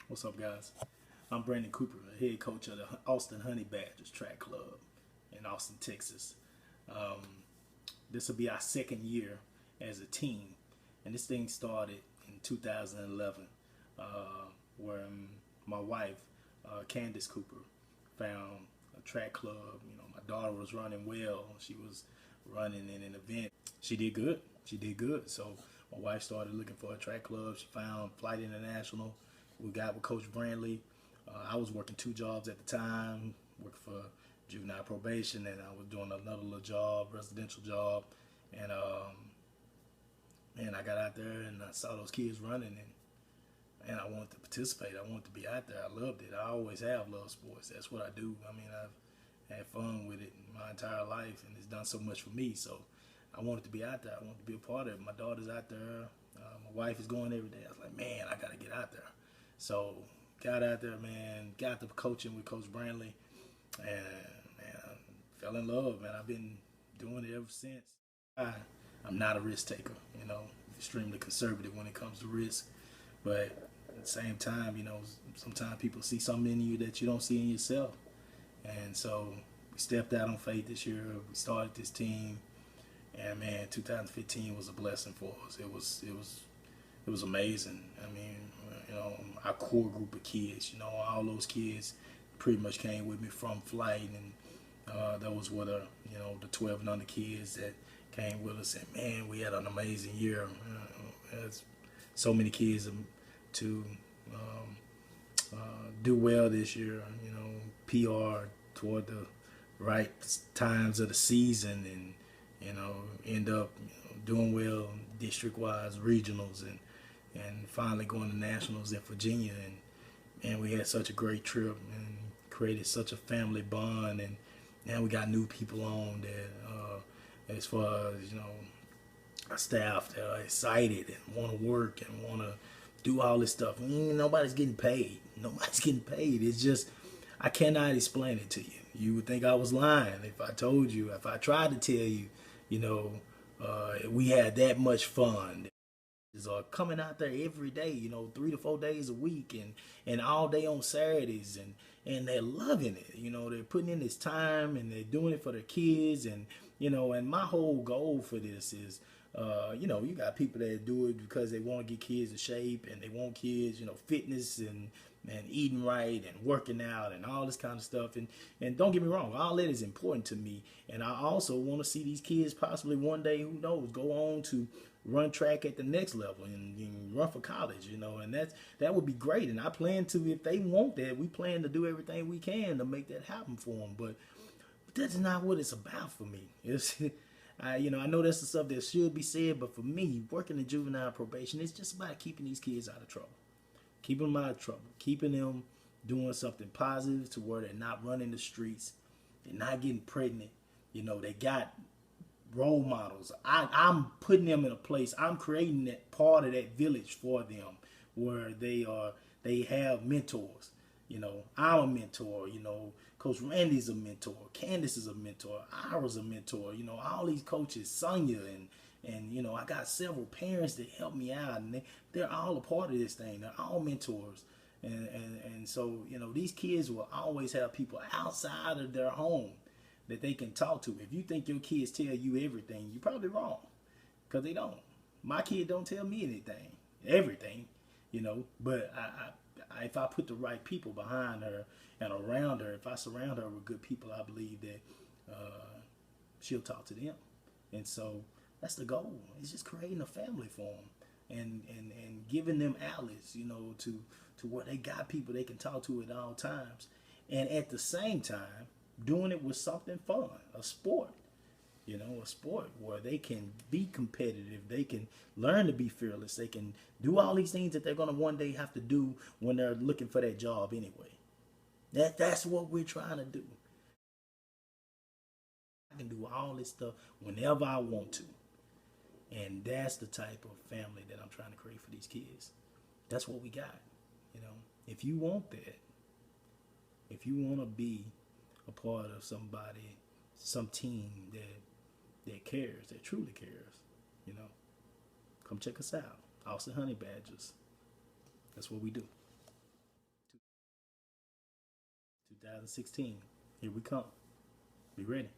What's up, guys? I'm Brandon Cooper, the head coach of the Austin Honey Badgers Track Club in Austin, Texas. Um, this will be our second year as a team, and this thing started in 2011, uh, where my wife, Candace Cooper, found a track club. You know, my daughter was running well. She was running in an event. She did good. She did good. So my wife started looking for a track club. She found Flight International. We got with Coach Brandley. I was working two jobs at the time, working for juvenile probation, and I was doing another little job, residential job. And man, I got out there and I saw those kids running, and I wanted to participate. I wanted to be out there. I loved it. I always have loved sports. That's what I do. I mean, I've had fun with it my entire life, and it's done so much for me. So I wanted to be out there. I wanted to be a part of it. My daughter's out there. My wife is going every day. I was like, man, I got to get out there. So got out there, man. Got the coaching with Coach Brandley, and man, fell in love, man. I've been doing it ever since. I'm not a risk taker, you know, extremely conservative when it comes to risk, but at the same time, you know, sometimes people see something in you that you don't see in yourself, and so we stepped out on faith this year. We started this team, and man, 2015 was a blessing for us. It was amazing. I mean, you know, our core group of kids, you know, all those kids pretty much came with me from Flight, and those were the, you know, the 12 and under kids that came with us, and man, we had an amazing year. So many kids to um, do well this year, you know, PR toward the right times of the season, and you know, end up, you know, doing well district-wise, regionals, and finally going to nationals in Virginia, and we had such a great trip and created such a family bond, and now we got new people on that, as far as, you know, our staff that are excited and want to work and want to do all this stuff. Nobody's getting paid. Nobody's getting paid. It's just, I cannot explain it to you. You would think I was lying if I told you, if I tried to tell you, you know, we had that much fun. Are coming out there every day, you know, 3 to 4 days a week, and all day on Saturdays, and they're loving it. You know, they're putting in this time, and they're doing it for their kids, and you know, and my whole goal for this is, you know, you got people that do it because they want to get kids in shape, and they want kids, you know, fitness and eating right and working out and all this kind of stuff. And don't get me wrong, all that is important to me. And I also want to see these kids possibly one day, who knows, go on to run track at the next level and run for college, you know, and that would be great. And I plan to, if they want that, we plan to do everything we can to make that happen for them. But that's not what it's about for me. It's, you know, I know that's the stuff that should be said, but for me, working in juvenile probation, it's just about keeping these kids out of trouble. Keeping them out of trouble. Keeping them doing something positive to where they're not running the streets. They're not getting pregnant. You know, they got role models. I'm putting them in a place. I'm creating that part of that village for them where they have mentors. You know, I'm a mentor. You know, Coach Randy's a mentor. Candace is a mentor. Ira's a mentor. You know, all these coaches, Sonya, and you know, I got several parents that help me out, and they're all a part of this thing. They're all mentors. And so, you know, these kids will always have people outside of their home that they can talk to. If you think your kids tell you everything, you're probably wrong, because they don't. My kid don't tell me everything, you know. But if I put the right people behind her and around her, if I surround her with good people, I believe that she'll talk to them. And so that's the goal. It's just creating a family for them, and giving them outlets, you know, to where they got people they can talk to at all times, and at the same time doing it with something fun, a sport, you know, a sport where they can be competitive, they can learn to be fearless, they can do all these things that they're going to one day have to do when they're looking for that job anyway. That's what we're trying to do. I can do all this stuff whenever I want to, and that's the type of family that I'm trying to create for these kids. That's what we got, you know. If you want that, if you want to be a part of somebody, some team that cares, that truly cares, you know, come check us out. Austin Honey Badgers. That's what we do. 2016. Here we come. Be ready.